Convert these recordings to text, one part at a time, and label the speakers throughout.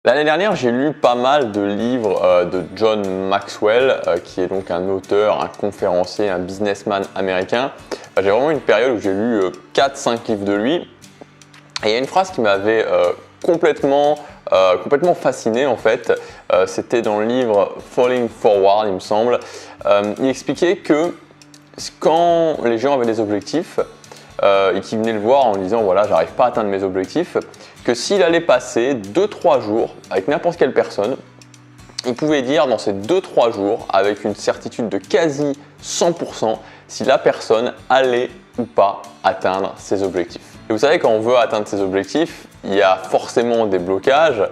Speaker 1: L'année dernière, j'ai lu pas mal de livres de John Maxwell, qui est donc un auteur, un conférencier, un businessman américain. J'ai vraiment eu une période où j'ai lu 4-5 livres de lui. Et il y a une phrase qui m'avait complètement fasciné en fait. C'était dans le livre Falling Forward, il me semble. Il expliquait que quand les gens avaient des objectifs et qu'ils venaient le voir en disant voilà, j'arrive pas à atteindre mes objectifs, que s'il allait passer 2-3 jours avec n'importe quelle personne, il pouvait dire dans ces 2-3 jours avec une certitude de quasi 100% si la personne allait ou pas atteindre ses objectifs. Et vous savez, quand on veut atteindre ses objectifs, il y a forcément des blocages,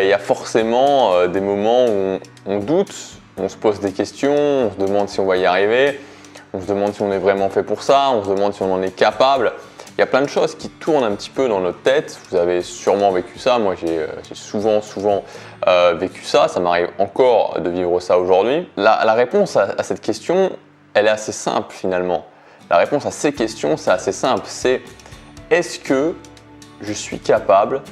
Speaker 1: il y a forcément des moments où on doute, on se pose des questions, on se demande si on va y arriver, on se demande si on est vraiment fait pour ça, on se demande si on en est capable. Il y a plein de choses qui tournent un petit peu dans notre tête. Vous avez sûrement vécu ça. Moi, j'ai souvent vécu ça. Ça m'arrive encore de vivre ça aujourd'hui. La réponse à cette question, elle est assez simple finalement. La réponse à ces questions, c'est assez simple. C'est est-ce que je suis capable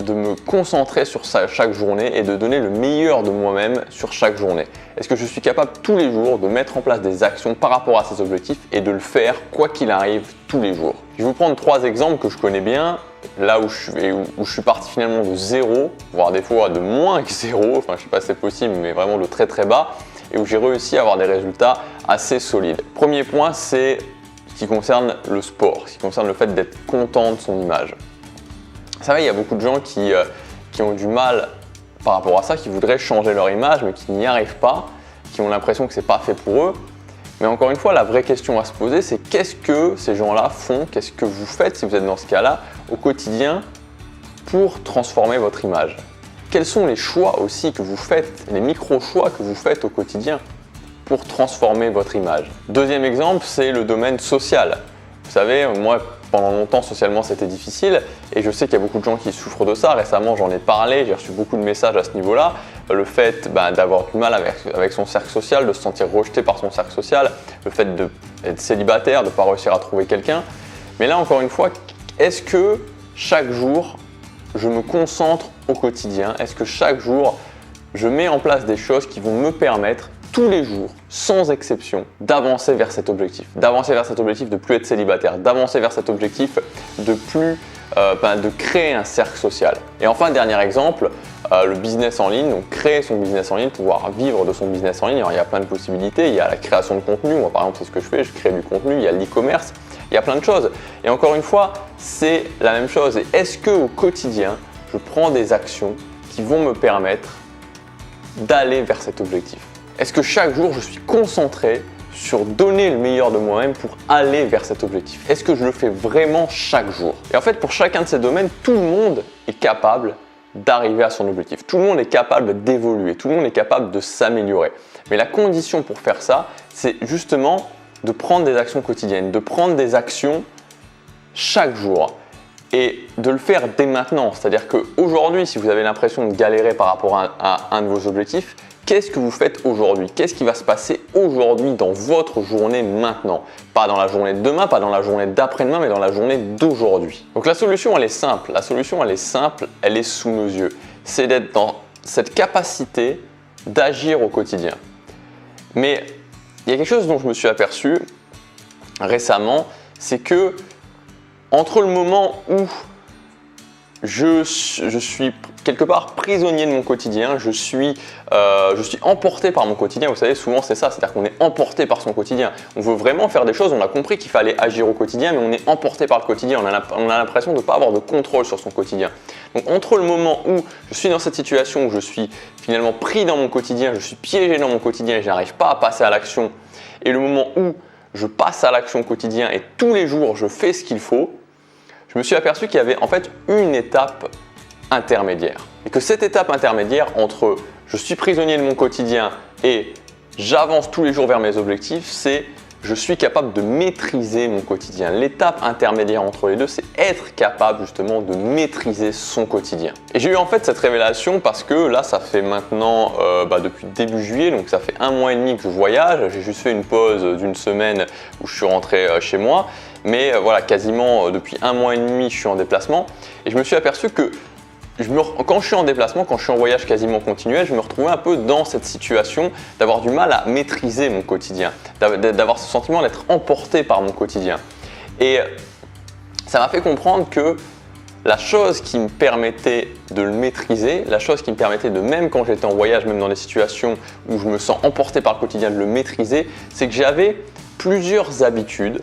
Speaker 1: de me concentrer sur ça chaque journée et de donner le meilleur de moi-même sur chaque journée? Est-ce que je suis capable tous les jours de mettre en place des actions par rapport à ces objectifs et de le faire quoi qu'il arrive tous les jours? Je vais vous prendre 3 exemples que je connais bien, là où je suis parti finalement de 0, voire des fois de moins que 0, enfin je ne sais pas si c'est possible, mais vraiment de très très bas, et où j'ai réussi à avoir des résultats assez solides. Premier point, c'est ce qui concerne le sport, ce qui concerne le fait d'être content de son image. Vous savez, il y a beaucoup de gens qui ont du mal par rapport à ça, qui voudraient changer leur image, mais qui n'y arrivent pas, qui ont l'impression que ce n'est pas fait pour eux. Mais encore une fois, la vraie question à se poser, c'est qu'est-ce que ces gens-là font, qu'est-ce que vous faites si vous êtes dans ce cas-là au quotidien pour transformer votre image? Quels sont les choix aussi que vous faites, les micro-choix que vous faites au quotidien pour transformer votre image? Deuxième exemple, c'est le domaine social. Vous savez, moi, pendant longtemps, socialement, c'était difficile et je sais qu'il y a beaucoup de gens qui souffrent de ça. Récemment, j'en ai parlé, j'ai reçu beaucoup de messages à ce niveau-là. Le fait d'avoir du mal avec son cercle social, de se sentir rejeté par son cercle social, le fait d'être célibataire, de ne pas réussir à trouver quelqu'un. Mais là, encore une fois, est-ce que chaque jour, je me concentre au quotidien? Est-ce que chaque jour, je mets en place des choses qui vont me permettre tous les jours, sans exception, d'avancer vers cet objectif, de plus être célibataire, d'avancer vers cet objectif de créer un cercle social. Et enfin, dernier exemple, le business en ligne, donc créer son business en ligne, pouvoir vivre de son business en ligne. Alors, il y a plein de possibilités, il y a la création de contenu, moi par exemple c'est ce que je fais, je crée du contenu, il y a l'e-commerce, il y a plein de choses. Et encore une fois, c'est la même chose. Et est-ce qu'au quotidien, je prends des actions qui vont me permettre d'aller vers cet objectif? Est-ce que chaque jour, je suis concentré sur donner le meilleur de moi-même pour aller vers cet objectif? Est-ce que je le fais vraiment chaque jour? Et en fait, pour chacun de ces domaines, tout le monde est capable d'arriver à son objectif. Tout le monde est capable d'évoluer, tout le monde est capable de s'améliorer. Mais la condition pour faire ça, c'est justement de prendre des actions quotidiennes, de prendre des actions chaque jour et de le faire dès maintenant. C'est-à-dire qu'aujourd'hui, si vous avez l'impression de galérer par rapport à un de vos objectifs, qu'est-ce que vous faites aujourd'hui? Qu'est-ce qui va se passer aujourd'hui dans votre journée maintenant? Pas dans la journée de demain, pas dans la journée d'après-demain, mais dans la journée d'aujourd'hui. Donc la solution, elle est simple. Elle est sous nos yeux. C'est d'être dans cette capacité d'agir au quotidien. Mais il y a quelque chose dont je me suis aperçu récemment, c'est que entre le moment où je suis quelque part prisonnier de mon quotidien, je suis emporté par mon quotidien. Vous savez, souvent c'est ça, c'est-à-dire qu'on est emporté par son quotidien. On veut vraiment faire des choses, on a compris qu'il fallait agir au quotidien, mais on est emporté par le quotidien, on a l'impression de ne pas avoir de contrôle sur son quotidien. Donc entre le moment où je suis dans cette situation, où je suis finalement pris dans mon quotidien, je suis piégé dans mon quotidien et je n'arrive pas à passer à l'action, et le moment où je passe à l'action au quotidien et tous les jours je fais ce qu'il faut, je me suis aperçu qu'il y avait en fait une étape intermédiaire. Et que cette étape intermédiaire entre je suis prisonnier de mon quotidien et j'avance tous les jours vers mes objectifs, c'est je suis capable de maîtriser mon quotidien. L'étape intermédiaire entre les deux, c'est être capable justement de maîtriser son quotidien. Et j'ai eu en fait cette révélation parce que là, ça fait maintenant depuis début juillet, donc ça fait 1 mois et demi que je voyage. J'ai juste fait une pause d'1 semaine où je suis rentré chez moi. Mais voilà, quasiment depuis 1 mois et demi, je suis en déplacement. Et je me suis aperçu que quand je suis en déplacement, quand je suis en voyage quasiment continuel, je me retrouvais un peu dans cette situation d'avoir du mal à maîtriser mon quotidien, d'avoir ce sentiment d'être emporté par mon quotidien. Et ça m'a fait comprendre que la chose qui me permettait de le maîtriser, la chose qui me permettait de, même quand j'étais en voyage, même dans des situations où je me sens emporté par le quotidien, de le maîtriser, c'est que j'avais plusieurs habitudes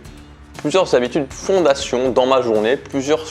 Speaker 1: fondations dans ma journée, plusieurs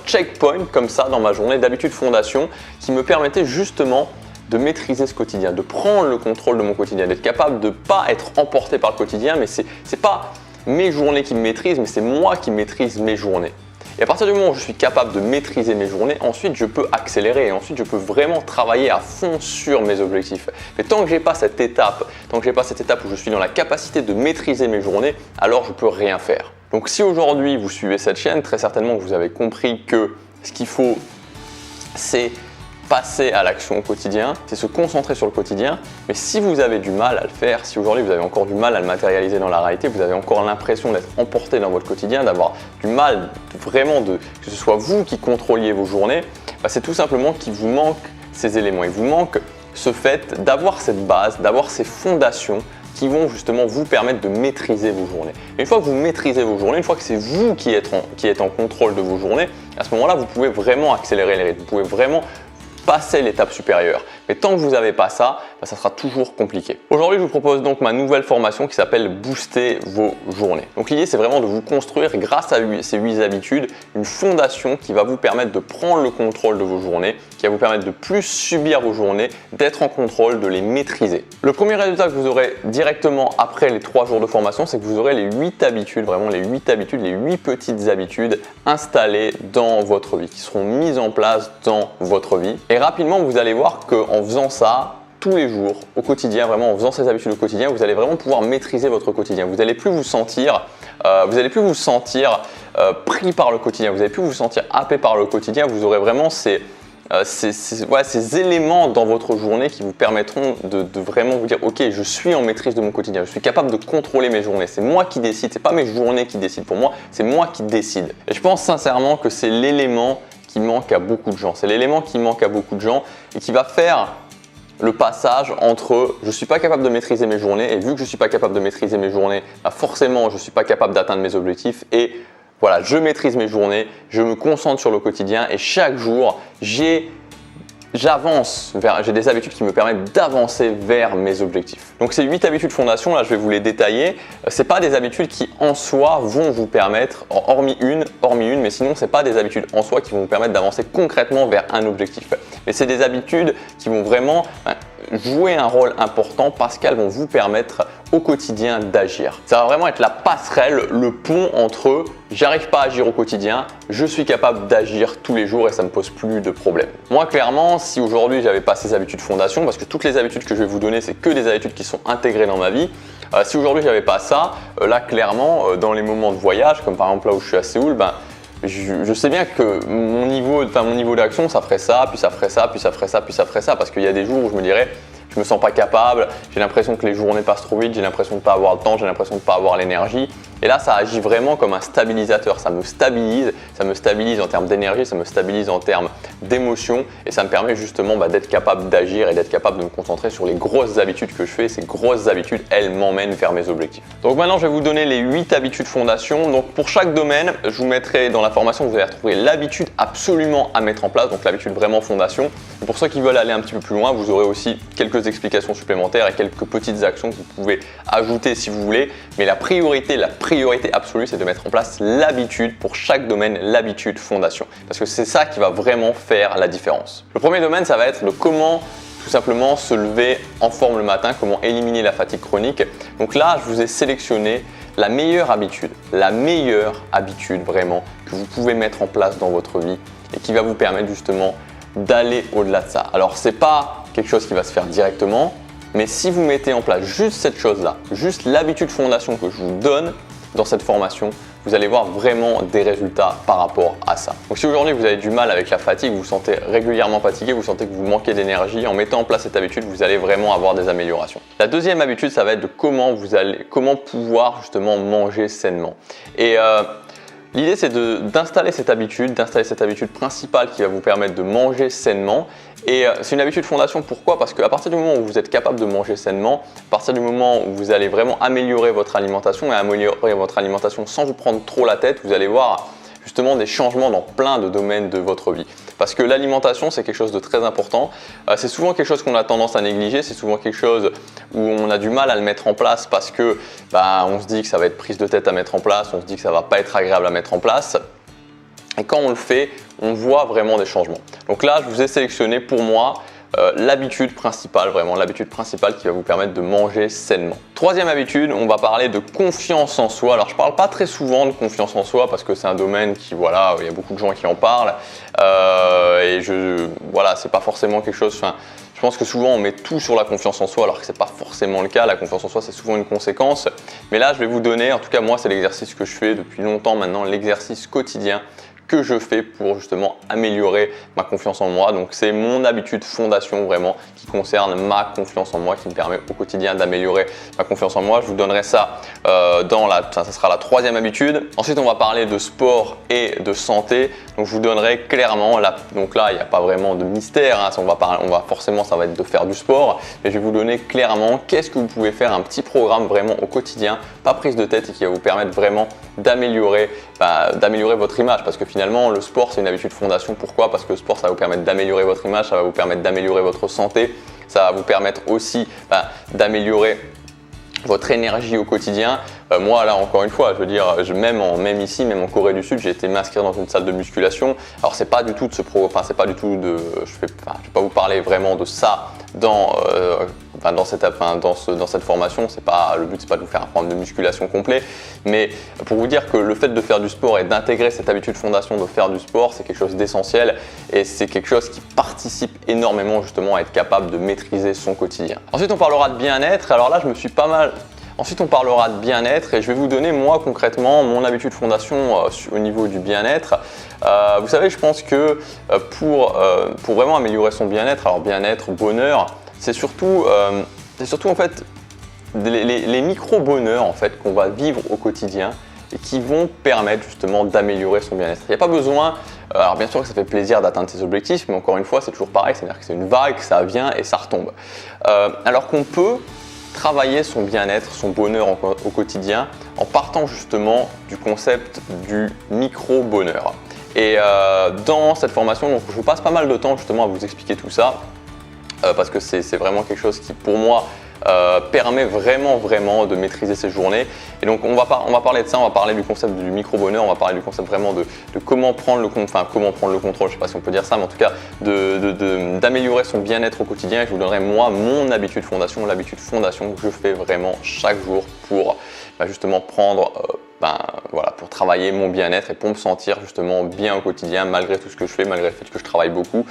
Speaker 1: checkpoints comme ça dans ma journée d'habitudes fondations qui me permettaient justement de maîtriser ce quotidien, de prendre le contrôle de mon quotidien, d'être capable de ne pas être emporté par le quotidien, mais c'est pas mes journées qui me maîtrisent, mais c'est moi qui maîtrise mes journées. Et à partir du moment où je suis capable de maîtriser mes journées, ensuite je peux accélérer et ensuite je peux vraiment travailler à fond sur mes objectifs. Mais tant que j'ai pas cette étape où je suis dans la capacité de maîtriser mes journées, alors je peux rien faire. Donc si aujourd'hui vous suivez cette chaîne, très certainement que vous avez compris que ce qu'il faut, c'est passer à l'action au quotidien, c'est se concentrer sur le quotidien. Mais si vous avez du mal à le faire, si aujourd'hui vous avez encore du mal à le matérialiser dans la réalité, vous avez encore l'impression d'être emporté dans votre quotidien, d'avoir du mal vraiment que ce soit vous qui contrôliez vos journées, c'est tout simplement qu'il vous manque ces éléments. Il vous manque ce fait d'avoir cette base, d'avoir ces fondations qui vont justement vous permettre de maîtriser vos journées. Et une fois que vous maîtrisez vos journées, une fois que c'est vous qui êtes en contrôle de vos journées, à ce moment-là, vous pouvez vraiment accélérer les rythmes, vous pouvez vraiment passer l'étape supérieure. Mais tant que vous n'avez pas ça, ça sera toujours compliqué. Aujourd'hui, je vous propose donc ma nouvelle formation qui s'appelle Booster vos journées. Donc l'idée, c'est vraiment de vous construire grâce à ces 8 habitudes, une fondation qui va vous permettre de prendre le contrôle de vos journées, qui va vous permettre de plus subir vos journées, d'être en contrôle, de les maîtriser. Le premier résultat que vous aurez directement après les 3 jours de formation, c'est que vous aurez les 8 habitudes, vraiment les 8 habitudes, les 8 petites habitudes installées dans votre vie, qui seront mises en place dans votre vie. Et rapidement, vous allez voir qu'en faisant ça tous les jours, au quotidien, vraiment en faisant ces habitudes au quotidien, vous allez vraiment pouvoir maîtriser votre quotidien. Vous n'allez plus vous sentir, pris par le quotidien, vous n'allez plus vous sentir happé par le quotidien. Vous aurez vraiment ces éléments dans votre journée qui vous permettront de vraiment vous dire ok, je suis en maîtrise de mon quotidien, je suis capable de contrôler mes journées, c'est moi qui décide, c'est pas mes journées qui décident pour moi, c'est moi qui décide. Et je pense sincèrement que c'est l'élément qui manque à beaucoup de gens, c'est l'élément qui manque à beaucoup de gens et qui va faire le passage entre je ne suis pas capable de maîtriser mes journées et vu que je ne suis pas capable de maîtriser mes journées, forcément je ne suis pas capable d'atteindre mes objectifs et voilà, je maîtrise mes journées, je me concentre sur le quotidien et chaque jour j'ai des habitudes qui me permettent d'avancer vers mes objectifs. Donc ces 8 habitudes fondation, là je vais vous les détailler. Ce n'est pas des habitudes qui en soi vont vous permettre, hormis une, mais sinon ce n'est pas des habitudes en soi qui vont vous permettre d'avancer concrètement vers un objectif. Mais c'est des habitudes qui vont vraiment jouer un rôle important parce qu'elles vont vous permettre au quotidien d'agir. Ça va vraiment être la passerelle, le pont entre j'arrive pas à agir au quotidien, je suis capable d'agir tous les jours et ça ne me pose plus de problème. Moi clairement, si aujourd'hui j'avais pas ces habitudes fondation, parce que toutes les habitudes que je vais vous donner, c'est que des habitudes qui sont intégrées dans ma vie, si aujourd'hui j'avais pas ça, là clairement dans les moments de voyage, comme par exemple là où je suis à Séoul, je sais bien que mon niveau d'action, ça ferait ça, puis ça ferait ça, puis ça ferait ça, puis ça ferait ça, parce qu'il y a des jours où je me dirais je me sens pas capable, j'ai l'impression que les journées passent trop vite, j'ai l'impression de pas avoir le temps, j'ai l'impression de pas avoir l'énergie. Et là, ça agit vraiment comme un stabilisateur. Ça me stabilise en termes d'énergie, ça me stabilise en termes d'émotion et ça me permet justement d'être capable d'agir et d'être capable de me concentrer sur les grosses habitudes que je fais. Ces grosses habitudes, elles m'emmènent vers mes objectifs. Donc maintenant, je vais vous donner les 8 habitudes fondation. Donc pour chaque domaine, je vous mettrai dans la formation, vous allez retrouver l'habitude absolument à mettre en place, donc l'habitude vraiment fondation. Et pour ceux qui veulent aller un petit peu plus loin, vous aurez aussi quelques explications supplémentaires et quelques petites actions que vous pouvez ajouter si vous voulez. Mais la priorité absolue, c'est de mettre en place l'habitude pour chaque domaine, l'habitude fondation. Parce que c'est ça qui va vraiment faire la différence. Le premier domaine, ça va être le comment tout simplement se lever en forme le matin, comment éliminer la fatigue chronique. Donc là, je vous ai sélectionné la meilleure habitude vraiment que vous pouvez mettre en place dans votre vie et qui va vous permettre justement d'aller au-delà de ça. Alors, c'est pas quelque chose qui va se faire directement, mais si vous mettez en place juste cette chose-là, juste l'habitude fondation que je vous donne dans cette formation, vous allez voir vraiment des résultats par rapport à ça. Donc si aujourd'hui vous avez du mal avec la fatigue, vous vous sentez régulièrement fatigué, vous sentez que vous manquez d'énergie, en mettant en place cette habitude, vous allez vraiment avoir des améliorations. La deuxième habitude, ça va être de comment pouvoir justement manger sainement. Et L'idée, c'est d'installer cette habitude principale qui va vous permettre de manger sainement. Et c'est une habitude fondation, pourquoi? Parce qu'à partir du moment où vous êtes capable de manger sainement, à partir du moment où vous allez vraiment améliorer votre alimentation et améliorer votre alimentation sans vous prendre trop la tête, vous allez voir justement des changements dans plein de domaines de votre vie. Parce que l'alimentation, c'est quelque chose de très important. C'est souvent quelque chose qu'on a tendance à négliger, c'est souvent quelque chose où on a du mal à le mettre en place parce que on se dit que ça va être prise de tête à mettre en place, on se dit que ça va pas être agréable à mettre en place. Et quand on le fait, on voit vraiment des changements. Donc là, je vous ai sélectionné pour moi l'habitude principale, vraiment l'habitude principale qui va vous permettre de manger sainement. Troisième habitude, on va parler de confiance en soi. Alors je parle pas très souvent de confiance en soi parce que c'est un domaine qui, voilà, il y a beaucoup de gens qui en parlent et voilà, c'est pas forcément quelque chose. Je pense que souvent on met tout sur la confiance en soi alors que c'est pas forcément le cas. La confiance en soi, c'est souvent une conséquence. Mais là, je vais vous donner, en tout cas moi, c'est l'exercice que je fais depuis longtemps maintenant, l'exercice quotidien que je fais pour justement améliorer ma confiance en moi. Donc c'est mon habitude fondation vraiment qui concerne ma confiance en moi, qui me permet au quotidien d'améliorer ma confiance en moi. Je vous donnerai ça ça sera la troisième habitude. Ensuite, on va parler de sport et de santé. Donc je vous donnerai clairement, donc là il n'y a pas vraiment de mystère, hein. Forcément ça va être de faire du sport, mais je vais vous donner clairement qu'est-ce que vous pouvez faire, un petit programme vraiment au quotidien, pas prise de tête et qui va vous permettre vraiment d'améliorer votre image, parce que finalement le sport c'est une habitude fondation. Pourquoi? Parce que le sport ça va vous permettre d'améliorer votre image, ça va vous permettre d'améliorer votre santé, ça va vous permettre aussi d'améliorer votre énergie au quotidien. Moi là encore une fois, je veux dire, même en Corée du Sud, j'ai été m'inscrire dans une salle de musculation. Alors c'est pas du tout de c'est pas du tout de, je vais pas vous parler vraiment de ça dans cette formation. Le but c'est pas de vous faire un programme de musculation complet, mais pour vous dire que le fait de faire du sport et d'intégrer cette habitude fondation de faire du sport, c'est quelque chose d'essentiel et c'est quelque chose qui participe énormément justement à être capable de maîtriser son quotidien. Ensuite, on parlera de bien-être. Alors là, Ensuite, on parlera de bien-être et je vais vous donner moi concrètement mon habitude fondation au niveau du bien-être. Vous savez, je pense que pour vraiment améliorer son bien-être, alors bien-être, bonheur, c'est surtout en fait les micro-bonheurs en fait qu'on va vivre au quotidien et qui vont permettre justement d'améliorer son bien-être. Il n'y a pas besoin, alors bien sûr que ça fait plaisir d'atteindre ses objectifs, mais encore une fois, c'est toujours pareil, c'est-à-dire que c'est une vague, ça vient et ça retombe. Alors qu'on peut travailler son bien-être, son bonheur au quotidien en partant justement du concept du micro-bonheur. Et dans cette formation, donc, je vous passe pas mal de temps justement à vous expliquer tout ça parce que c'est vraiment quelque chose qui pour moi permet vraiment de maîtriser ses journées. Et donc on va parler de ça, on va parler du concept du micro-bonheur, on va parler du concept vraiment de comment prendre le contrôle, je sais pas si on peut dire ça, mais en tout cas d'améliorer son bien-être au quotidien. Et je vous donnerai moi mon habitude fondation, l'habitude fondation que je fais vraiment chaque jour pour justement prendre pour travailler mon bien-être et pour me sentir justement bien au quotidien malgré tout ce que je fais, malgré le fait que je travaille beaucoup.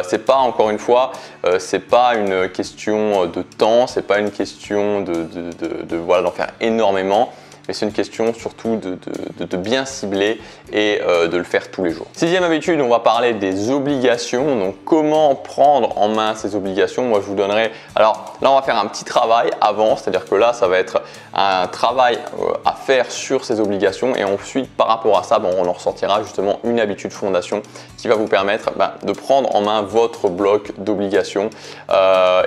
Speaker 1: C'est pas, encore une fois, c'est pas une question de temps, c'est pas une question d'en faire énormément, mais c'est une question surtout de bien cibler et de le faire tous les jours. Sixième habitude, on va parler des obligations. Donc comment prendre en main ces obligations. Moi je vous donnerai, alors là on va faire un petit travail avant, c'est-à-dire que là ça va être un travail à faire sur ces obligations et ensuite par rapport à ça on en ressortira justement une habitude fondation qui va vous permettre de prendre en main votre bloc d'obligations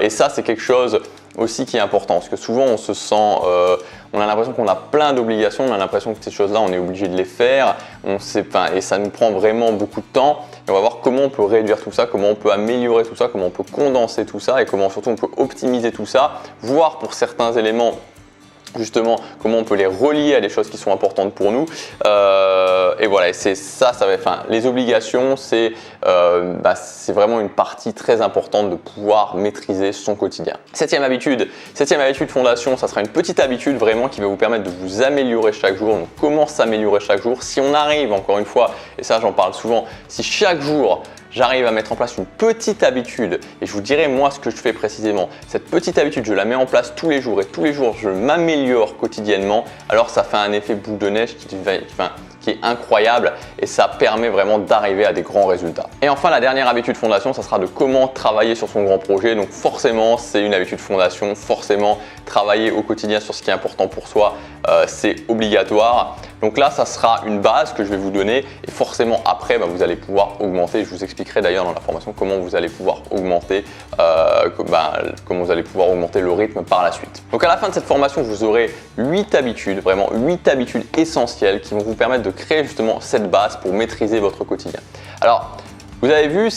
Speaker 1: et ça c'est quelque chose aussi qui est important parce que souvent on se sent, on a l'impression qu'on a plein d'obligations, on a l'impression que ces choses-là on est obligé de les faire, et ça nous prend vraiment beaucoup de temps. Et on va voir comment on peut réduire tout ça, comment on peut améliorer tout ça, comment on peut condenser tout ça et comment surtout on peut optimiser tout ça, voire pour certains éléments justement comment on peut les relier à des choses qui sont importantes pour nous et voilà, c'est ça, les obligations c'est vraiment une partie très importante de pouvoir maîtriser son quotidien. Septième habitude fondation, ça sera une petite habitude vraiment qui va vous permettre de vous améliorer chaque jour. Donc comment s'améliorer chaque jour? Si on arrive, encore une fois, et ça j'en parle souvent, si chaque jour j'arrive à mettre en place une petite habitude et je vous dirai moi ce que je fais précisément. Cette petite habitude, je la mets en place tous les jours et tous les jours je m'améliore quotidiennement. Alors ça fait un effet boule de neige qui qui est incroyable et ça permet vraiment d'arriver à des grands résultats. Et enfin, la dernière habitude fondation, ça sera de comment travailler sur son grand projet. Donc forcément, c'est une habitude fondation, forcément travailler au quotidien sur ce qui est important pour soi, c'est obligatoire. Donc là, ça sera une base que je vais vous donner et forcément après, vous allez pouvoir augmenter. Je vous expliquerai d'ailleurs dans la formation comment vous allez pouvoir augmenter, le rythme par la suite. Donc à la fin de cette formation, vous aurez 8 habitudes, vraiment 8 habitudes essentielles qui vont vous permettre de créer justement cette base pour maîtriser votre quotidien. Alors, vous avez vu,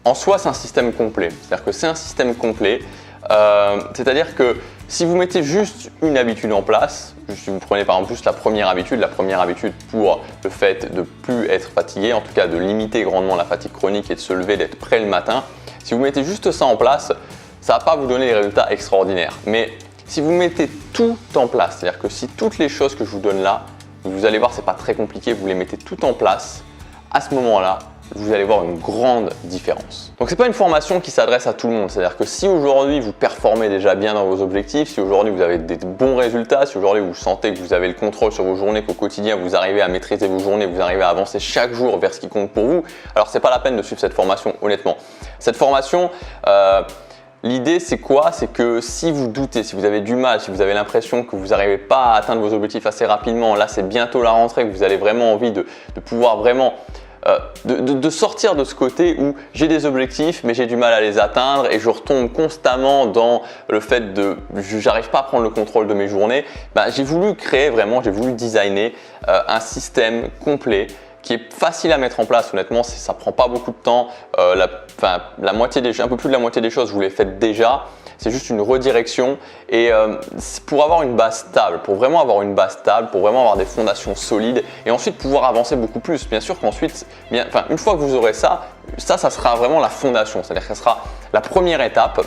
Speaker 1: en soi, c'est un système complet. C'est-à-dire que c'est un système complet. C'est-à-dire que si vous mettez juste une habitude en place, si vous prenez par exemple juste la première habitude pour le fait de ne plus être fatigué, en tout cas de limiter grandement la fatigue chronique et de se lever, d'être prêt le matin, si vous mettez juste ça en place, ça ne va pas vous donner des résultats extraordinaires. Mais si vous mettez tout en place, c'est-à-dire que si toutes les choses que je vous donne là, vous allez voir, ce n'est pas très compliqué, vous les mettez tout en place, à ce moment-là, vous allez voir une grande différence. Donc ce n'est pas une formation qui s'adresse à tout le monde, c'est-à-dire que si aujourd'hui vous performez déjà bien dans vos objectifs, si aujourd'hui vous avez des bons résultats, si aujourd'hui vous sentez que vous avez le contrôle sur vos journées, qu'au quotidien vous arrivez à maîtriser vos journées, vous arrivez à avancer chaque jour vers ce qui compte pour vous, alors ce n'est pas la peine de suivre cette formation, honnêtement. Cette formation, l'idée c'est quoi? C'est que si vous doutez, si vous avez du mal, si vous avez l'impression que vous n'arrivez pas à atteindre vos objectifs assez rapidement, là c'est bientôt la rentrée, que vous avez vraiment envie de pouvoir vraiment de sortir de ce côté où j'ai des objectifs mais j'ai du mal à les atteindre et je retombe constamment dans le fait de j'arrive pas à prendre le contrôle de mes journées, j'ai voulu créer vraiment, j'ai voulu designer un système complet qui est facile à mettre en place. Honnêtement, ça prend pas beaucoup de temps, un peu plus de la moitié des choses vous les faites déjà. C'est juste une redirection et pour avoir une base stable, pour vraiment avoir une base stable, pour vraiment avoir des fondations solides et ensuite pouvoir avancer beaucoup plus. Bien sûr qu'ensuite, une fois que vous aurez ça sera vraiment la fondation, c'est-à-dire que ça sera la première étape,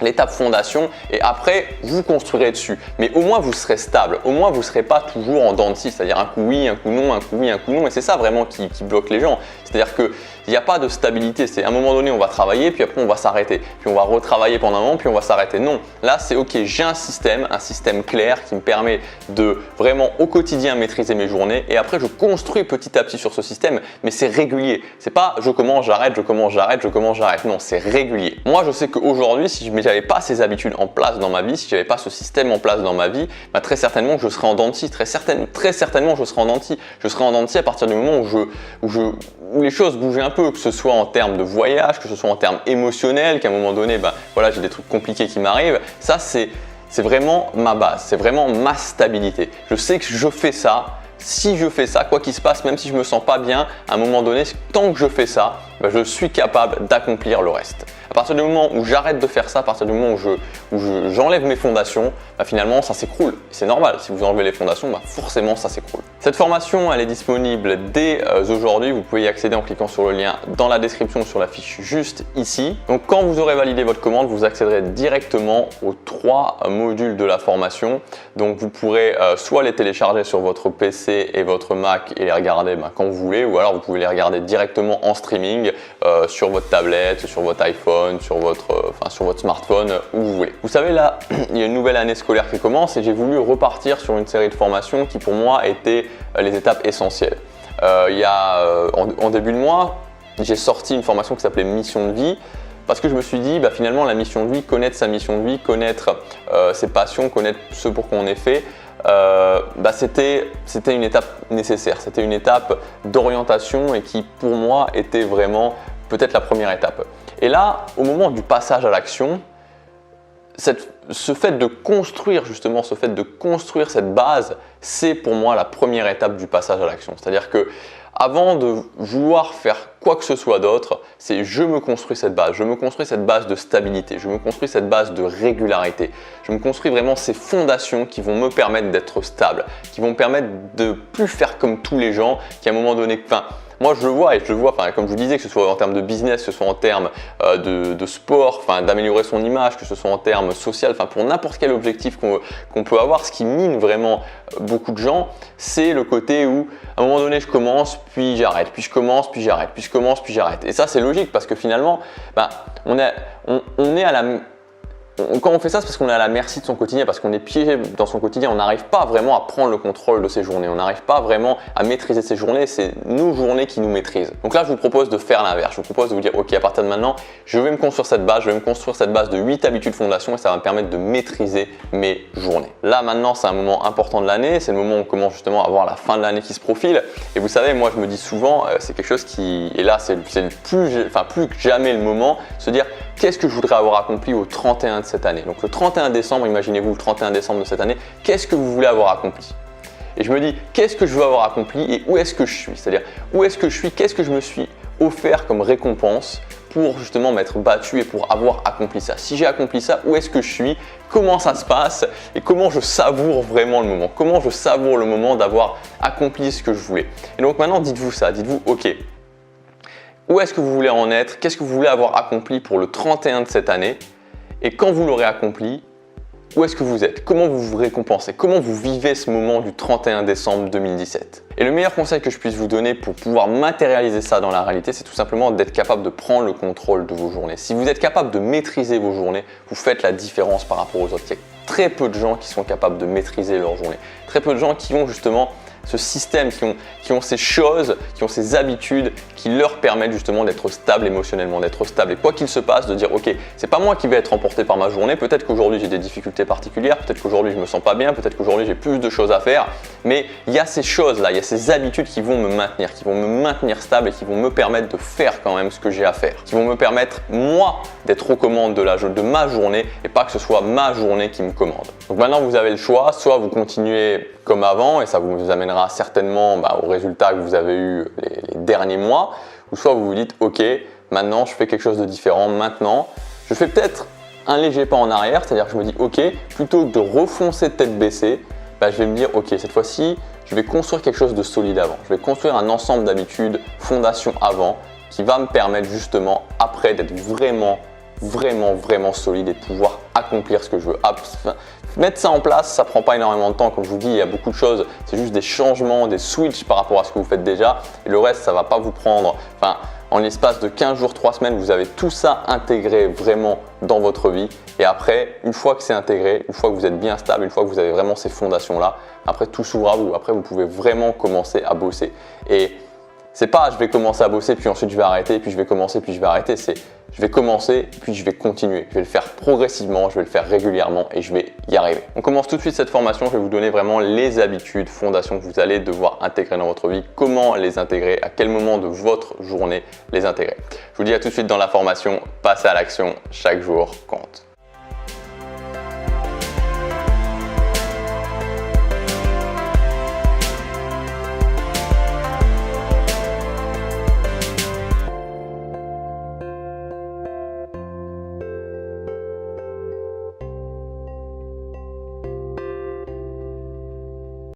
Speaker 1: l'étape fondation et après vous construirez dessus. Mais au moins vous serez stable, au moins vous ne serez pas toujours en dents de scie, c'est-à-dire un coup oui, un coup non, un coup oui, un coup non et c'est ça vraiment qui bloque les gens. C'est-à-dire qu'il n'y a pas de stabilité, c'est à un moment donné on va travailler puis après on va s'arrêter, puis on va retravailler pendant un moment puis on va s'arrêter. Non, là c'est ok, j'ai un système clair qui me permet de vraiment au quotidien maîtriser mes journées et après je construis petit à petit sur ce système mais c'est régulier. C'est pas je commence, j'arrête, je commence, j'arrête, je commence, j'arrête. Non, c'est régulier. Moi je sais qu'aujourd'hui si je n'avais pas ces habitudes en place dans ma vie, si je n'avais pas ce système en place dans ma vie, très certainement je serais en dents de scie, très certainement je serais en dents de scie. Je serais en dents de scie à partir du moment où les choses bougeaient un peu, que ce soit en termes de voyage, que ce soit en termes émotionnels, qu'à un moment donné, j'ai des trucs compliqués qui m'arrivent. Ça, c'est vraiment ma base, c'est vraiment ma stabilité. Je sais que je fais ça. Si je fais ça, quoi qu'il se passe, même si je me sens pas bien, à un moment donné, tant que je fais ça, je suis capable d'accomplir le reste. À partir du moment où j'arrête de faire ça, à partir du moment où j'enlève mes fondations, finalement ça s'écroule. C'est normal, si vous enlevez les fondations, forcément ça s'écroule. Cette formation, elle est disponible dès aujourd'hui. Vous pouvez y accéder en cliquant sur le lien dans la description sur la fiche juste ici. Donc quand vous aurez validé votre commande, vous accéderez directement aux 3 modules de la formation. Donc vous pourrez soit les télécharger sur votre PC et votre Mac et les regarder quand vous voulez, ou alors vous pouvez les regarder directement en streaming sur votre tablette, sur votre iPhone, sur votre smartphone, où vous voulez. Vous savez là, il y a une nouvelle année scolaire qui commence et j'ai voulu repartir sur une série de formations qui pour moi étaient les étapes essentielles. En début de mois, j'ai sorti une formation qui s'appelait Mission de vie parce que je me suis dit finalement la mission de vie, connaître sa mission de vie, connaître ses passions, connaître ce pour quoi on est fait, c'était une étape nécessaire, c'était une étape d'orientation et qui pour moi était vraiment peut-être la première étape. Et là, au moment du passage à l'action, ce fait de construire justement, ce fait de construire cette base, c'est pour moi la première étape du passage à l'action. C'est-à-dire que avant de vouloir faire quoi que ce soit d'autre, c'est je me construis cette base, je me construis cette base de stabilité, je me construis cette base de régularité, je me construis vraiment ces fondations qui vont me permettre d'être stable, qui vont me permettre de plus faire comme tous les gens qui à un moment donné, moi je le vois comme je vous disais, que ce soit en termes de business, que ce soit en termes de sport, d'améliorer son image, que ce soit en termes social, pour n'importe quel objectif qu'on peut avoir, ce qui mine vraiment beaucoup de gens, c'est le côté où à un moment donné je commence, puis j'arrête, puis je commence, puis j'arrête, puis je commence, puis j'arrête. Et ça c'est logique parce que finalement, on est quand on fait ça, c'est parce qu'on est à la merci de son quotidien, parce qu'on est piégé dans son quotidien. On n'arrive pas vraiment à prendre le contrôle de ses journées. On n'arrive pas vraiment à maîtriser ses journées. C'est nos journées qui nous maîtrisent. Donc là, je vous propose de faire l'inverse. Je vous propose de vous dire, ok, à partir de maintenant, je vais me construire cette base. Je vais me construire cette base de 8 habitudes fondations et ça va me permettre de maîtriser mes journées. Là, maintenant, c'est un moment important de l'année. C'est le moment où on commence justement à voir la fin de l'année qui se profile. Et vous savez, moi, je me dis souvent, c'est quelque chose qui, et là, c'est plus que jamais le moment, se dire, qu'est-ce que je voudrais avoir accompli au 31 de cette année? Donc le 31 décembre, imaginez-vous le 31 décembre de cette année, qu'est-ce que vous voulez avoir accompli? Et je me dis, qu'est-ce que je veux avoir accompli et où est-ce que je suis? C'est-à-dire, où est-ce que je suis? Qu'est-ce que je me suis offert comme récompense pour justement m'être battu et pour avoir accompli ça? Si j'ai accompli ça, où est-ce que je suis? Comment ça se passe? Et comment je savoure vraiment le moment? Comment je savoure le moment d'avoir accompli ce que je voulais? Et donc maintenant, dites-vous ça, dites-vous, ok, où est-ce que vous voulez en être? Qu'est-ce que vous voulez avoir accompli pour le 31 de cette année? Et quand vous l'aurez accompli, où est-ce que vous êtes? Comment vous vous récompensez? Comment vous vivez ce moment du 31 décembre 2017? Et le meilleur conseil que je puisse vous donner pour pouvoir matérialiser ça dans la réalité, c'est tout simplement d'être capable de prendre le contrôle de vos journées. Si vous êtes capable de maîtriser vos journées, vous faites la différence par rapport aux autres. Il y a très peu de gens qui sont capables de maîtriser leurs journées. Très peu de gens qui ont justement ce système, qui ont ces choses, qui ont ces habitudes qui leur permettent justement d'être stable émotionnellement, d'être stable. Et quoi qu'il se passe, de dire ok, c'est pas moi qui vais être emporté par ma journée, peut-être qu'aujourd'hui j'ai des difficultés particulières, peut-être qu'aujourd'hui je me sens pas bien, peut-être qu'aujourd'hui j'ai plus de choses à faire, mais il y a ces choses-là, il y a ces habitudes qui vont me maintenir stable et qui vont me permettre de faire quand même ce que j'ai à faire, qui vont me permettre moi d'être aux commandes de ma journée et pas que ce soit ma journée qui me commande. Donc maintenant vous avez le choix, soit vous continuez comme avant et ça vous amènera certainement au résultat que vous avez eu les derniers mois, ou soit vous vous dites ok, maintenant je fais quelque chose de différent, maintenant je fais peut-être un léger pas en arrière, c'est-à-dire que je me dis ok, plutôt que de refoncer tête baissée, je vais me dire ok, cette fois-ci je vais construire quelque chose de solide avant, je vais construire un ensemble d'habitudes, fondation avant, qui va me permettre justement après d'être vraiment solide et de pouvoir accomplir ce que je veux. Mettre ça en place, ça prend pas énormément de temps. Comme je vous dis, il y a beaucoup de choses, c'est juste des changements, des switches par rapport à ce que vous faites déjà. Et le reste, ça va pas vous prendre, en l'espace de 15 jours, 3 semaines, vous avez tout ça intégré vraiment dans votre vie. Et après, une fois que c'est intégré, une fois que vous êtes bien stable, une fois que vous avez vraiment ces fondations-là, après tout s'ouvre à vous. Après, vous pouvez vraiment commencer à bosser. Et c'est pas je vais commencer à bosser puis ensuite je vais arrêter puis je vais commencer puis je vais arrêter, c'est je vais commencer puis je vais continuer, je vais le faire progressivement, je vais le faire régulièrement et je vais y arriver. On commence tout de suite cette formation, je vais vous donner vraiment les habitudes, fondations que vous allez devoir intégrer dans votre vie, comment les intégrer, à quel moment de votre journée les intégrer. Je vous dis à tout de suite dans la formation, passez à l'action, chaque jour compte.